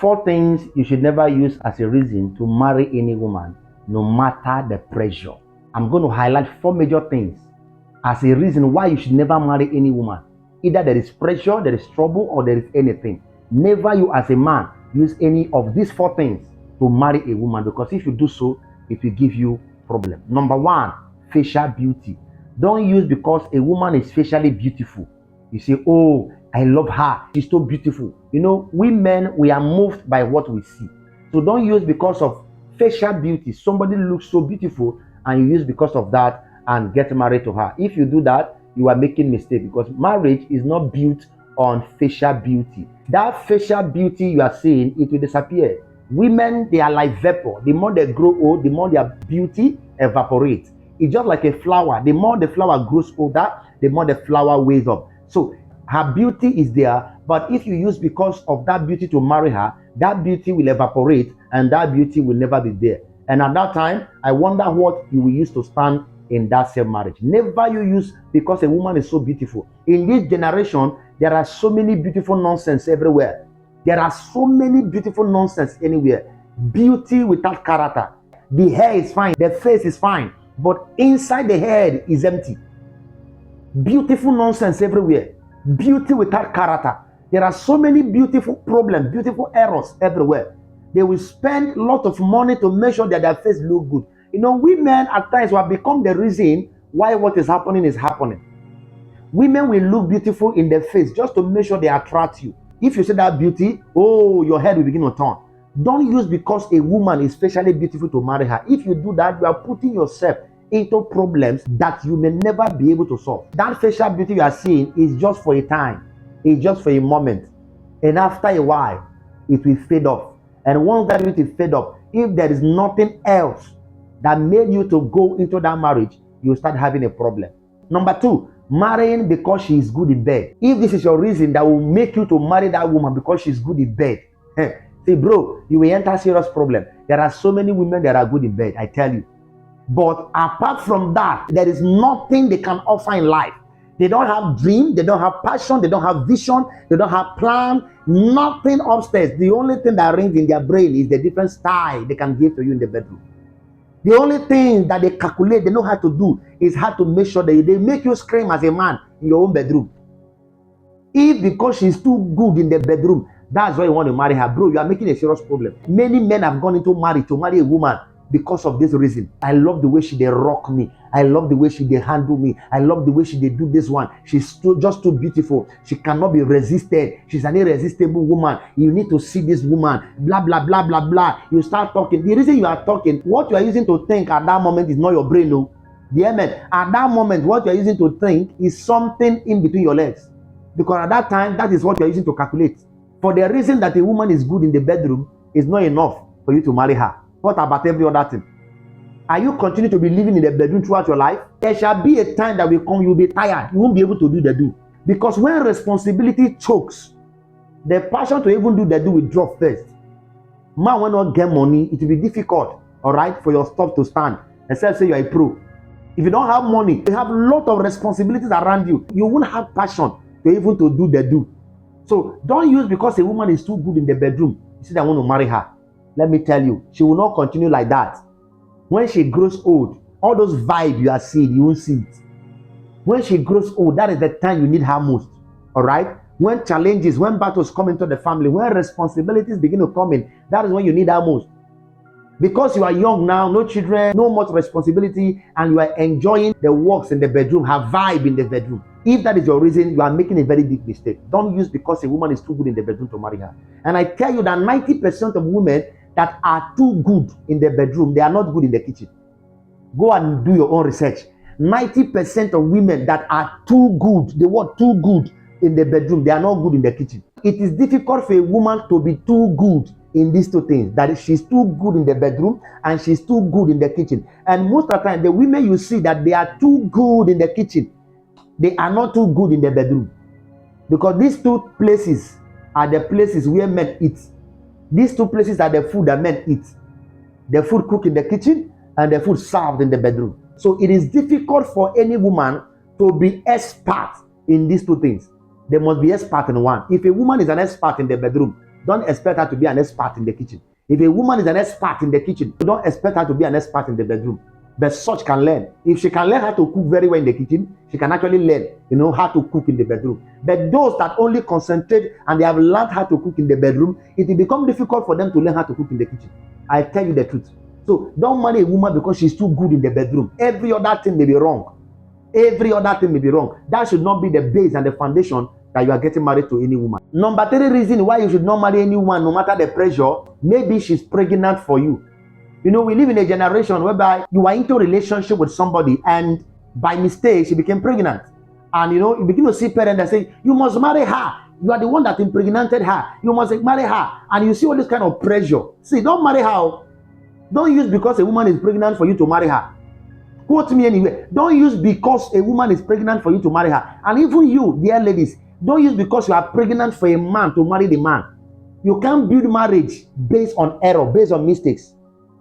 4 things you should never use as a reason to marry any woman, no matter the pressure. I'm going to highlight 4 major things as a reason why you should never marry any woman. Either there is pressure, there is trouble, or there is anything. Never you as a man use any of these 4 things to marry a woman, because if you do so, it will give you problem. Number 1, facial beauty. Don't use because a woman is facially beautiful. You say, oh, I love her, she's so beautiful. You know, we men, we are moved by what we see. So don't use because of facial beauty. Somebody looks so beautiful and you use because of that and get married to her. If you do that, you are making mistake, because marriage is not built on facial beauty. That facial beauty you are seeing, it will disappear. Women, they are like vapor. The more they grow old, the more their beauty evaporates. It's just like a flower. The more the flower grows older, the more the flower weighs up. So her beauty is there, but if you use because of that beauty to marry her, that beauty will evaporate and that beauty will never be there. And at that time, I wonder what you will use to stand in that same marriage. Never you use because a woman is so beautiful. In this generation, there are so many beautiful nonsense everywhere. There are so many beautiful nonsense anywhere. Beauty without character. The hair is fine, the face is fine, but inside the head is empty. Beautiful nonsense everywhere. Beauty without character. There are so many beautiful problems, beautiful errors everywhere. They will spend a lot of money to make sure that their face look good. You know, women at times will become the reason why what is happening is happening. Women will look beautiful in their face just to make sure they attract you. If you see that beauty, oh, your head will begin to turn. Don't use because a woman is especially beautiful to marry her. If you do that, you are putting yourself into problems that you may never be able to solve. That facial beauty you are seeing is just for a time. It's just for a moment. And after a while, it will fade off. And once that beauty fade off, if there is nothing else that made you to go into that marriage, you start having a problem. Number 2, marrying because she is good in bed. If this is your reason that will make you to marry that woman because she's good in bed, say, bro, you will enter serious problem. There are so many women that are good in bed, I tell you. But apart from that, there is nothing they can offer in life. They don't have dream, they don't have passion, they don't have vision, they don't have plan, nothing upstairs. The only thing that rings in their brain is the different style they can give to you in the bedroom. The only thing that they calculate, they know how to do, is how to make sure that they make you scream as a man in your own bedroom. If because she's too good in the bedroom, that's why you want to marry her, bro, you are making a serious problem. Many men have gone into marriage to marry a woman because of this reason. I love the way she they rock me. I love the way she they handle me. I love the way she they do this one. She's just too beautiful. She cannot be resisted. She's an irresistible woman. You need to see this woman. Blah, blah, blah, blah, blah. You start talking. The reason you are talking, what you are using to think at that moment is not your brain, no. The amen. At that moment, what you are using to think is something in between your legs. Because at that time, that is what you are using to calculate. For the reason that a woman is good in the bedroom is not enough for you to marry her. What about every other thing? Are you continue to be living in the bedroom throughout your life? There shall be a time that will come, you'll be tired. You won't be able to do the do. Because when responsibility chokes, the passion to even do the do will drop first. Man will not get money, it will be difficult, all right, for your stuff to stand. Except say you are a pro. If you don't have money, you have a lot of responsibilities around you. You won't have passion to even to do the do. So don't use because a woman is too good in the bedroom, you say that I want to marry her. Let me tell you, she will not continue like that. When she grows old, all those vibes you are seeing, you won't see it. When she grows old, that is the time you need her most. All right? When challenges, when battles come into the family, when responsibilities begin to come in, that is when you need her most. Because you are young now, no children, no much responsibility, and you are enjoying the works in the bedroom, her vibe in the bedroom. If that is your reason, you are making a very big mistake. Don't use because a woman is too good in the bedroom to marry her. And I tell you that 90% of women that are too good in the bedroom, they are not good in the kitchen. Go and do your own research. 90% of women that are too good, the word too good in the bedroom, they are not good in the kitchen. It is difficult for a woman to be too good in these 2 things, that she's too good in the bedroom and she's too good in the kitchen. And most of the time, the women you see that they are too good in the kitchen, they are not too good in the bedroom. Because these 2 places are the places where men eat. These 2 places are the food that men eat. The food cooked in the kitchen and the food served in the bedroom. So it is difficult for any woman to be expert in these 2 things. They must be expert in one. If a woman is an expert in the bedroom, don't expect her to be an expert in the kitchen. If a woman is an expert in the kitchen, don't expect her to be an expert in the bedroom. But such can learn. If she can learn how to cook very well in the kitchen, she can actually learn, how to cook in the bedroom. But those that only concentrate and they have learned how to cook in the bedroom, it will become difficult for them to learn how to cook in the kitchen. I tell you the truth. So don't marry a woman because she's too good in the bedroom. Every other thing may be wrong. Every other thing may be wrong. That should not be the base and the foundation that you are getting married to any woman. Number 3 reason why you should not marry any woman, no matter the pressure, maybe she's pregnant for you. We live in a generation whereby you are into a relationship with somebody and by mistake she became pregnant. And you begin to see parents that say, you must marry her. You are the one that impregnated her. You must marry her. And you see all this kind of pressure. See, don't marry her. Don't use because a woman is pregnant for you to marry her. Quote me anywhere. Don't use because a woman is pregnant for you to marry her. And even you, dear ladies, don't use because you are pregnant for a man to marry the man. You can't build marriage based on error, based on mistakes.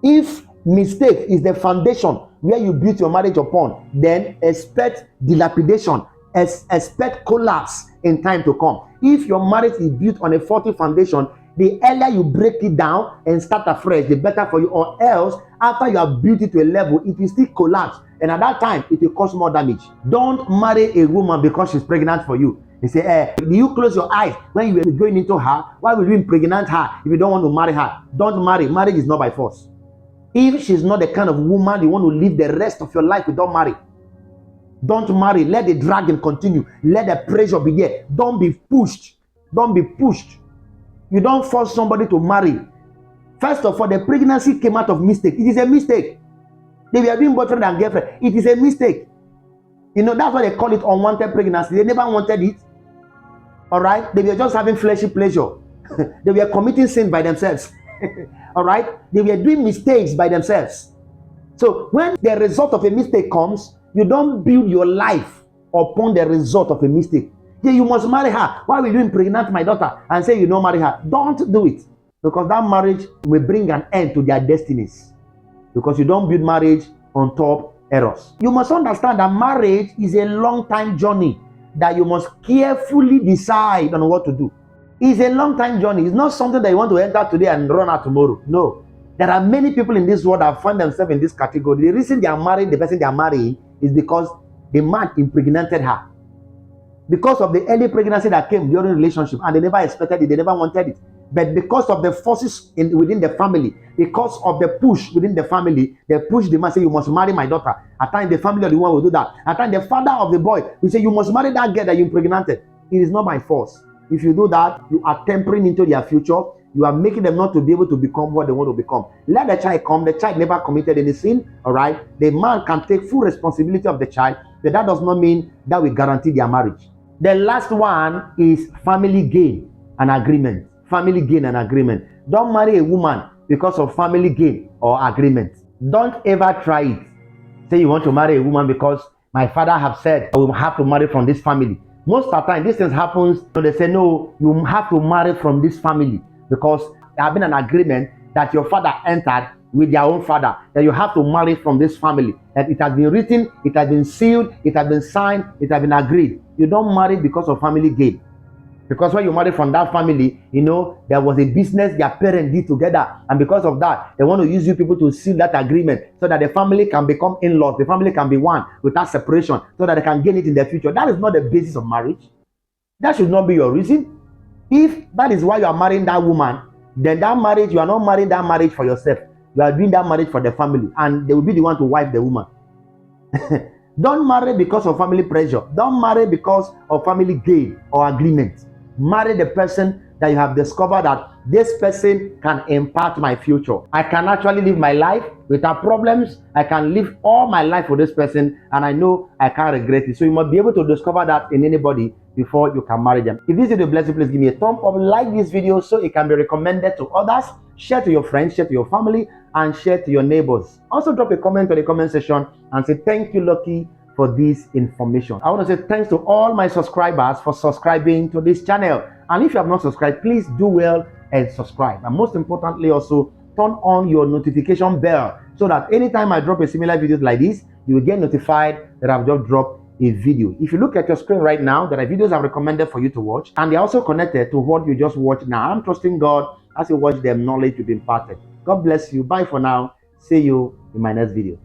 If mistake is the foundation where you build your marriage upon, then expect dilapidation, expect collapse in time to come. If your marriage is built on a faulty foundation, the earlier you break it down and start afresh, the better for you. Or else, after you have built it to a level, it will still collapse. And at that time, it will cause more damage. Don't marry a woman because she's pregnant for you. They say, do you close your eyes when you were going into her? Why would you impregnate her if you don't want to marry her? Don't marry. Marriage is not by force. If she's not the kind of woman you want to live the rest of your life with, don't marry. Don't marry. Let the dragging continue. Let the pressure be there. Don't be pushed. Don't be pushed. You don't force somebody to marry. First of all, the pregnancy came out of mistake. It is a mistake. They were doing boyfriend and girlfriend. It is a mistake. That's why they call it unwanted pregnancy. They never wanted it. All right? They were just having fleshy pleasure. They were committing sin by themselves. All right? They were doing mistakes by themselves. So when the result of a mistake comes, you don't build your life upon the result of a mistake. Yeah, you must marry her. Why will you impregnate my daughter and say you don't marry her? Don't do it. Because that marriage will bring an end to their destinies. Because you don't build marriage on top errors. You must understand that marriage is a long time journey that you must carefully decide on what to do. It's a long time journey. It's not something that you want to enter today and run out tomorrow. No. There are many people in this world that find themselves in this category. The reason they are married, the person they are marrying, is because the man impregnated her. Because of the early pregnancy that came during the relationship, and they never expected it, they never wanted it. But because of the forces within the family, because of the push within the family, they push the man, say, you must marry my daughter. At times, the family of the one will do that. At times, the father of the boy will say, you must marry that girl that you impregnated. It is not by force. If you do that, you are tempering into their future. You are making them not to be able to become what they want to become. Let the child come. The child never committed any sin, all right? The man can take full responsibility of the child, but that does not mean that we guarantee their marriage. The last one is family gain and agreement. Family gain and agreement. Don't marry a woman because of family gain or agreement. Don't ever try it. Say you want to marry a woman because my father have said I will have to marry from this family. Most of the time, this thing happens. So they say, no, you have to marry from this family because there has been an agreement that your father entered with their own father, that you have to marry from this family. That it has been written, it has been sealed, it has been signed, it has been agreed. You don't marry because of family gain. Because when you marry from that family, there was a business their parents did together. And because of that, they want to use you people to seal that agreement so that the family can become in-laws. The family can be one without separation so that they can gain it in the future. That is not the basis of marriage. That should not be your reason. If that is why you are marrying that woman, then that marriage, you are not marrying that marriage for yourself. You are doing that marriage for the family. And they will be the one to wife the woman. Don't marry because of family pressure. Don't marry because of family gain or agreement. Marry the person that you have discovered that this person can impact my future. I can actually live my life without problems. I can live all my life with this person and I know I can't regret it. So you must be able to discover that in anybody before you can marry them. If this video bless you, please give me a thumb up, like this video so it can be recommended to others. Share to your friends, share to your family, and share to your neighbors. Also drop a comment in the comment section and say thank you, Lucky, for this information. I want to say thanks to all my subscribers for subscribing to this channel. And if you have not subscribed, please do well and subscribe. And most importantly, also turn on your notification bell so that anytime I drop a similar video like this, you will get notified that I've just dropped a video. If you look at your screen right now, there are videos I've recommended for you to watch, and they're also connected to what you just watched now. I'm trusting God as you watch them, knowledge will be imparted. God bless you. Bye for now. See you in my next video.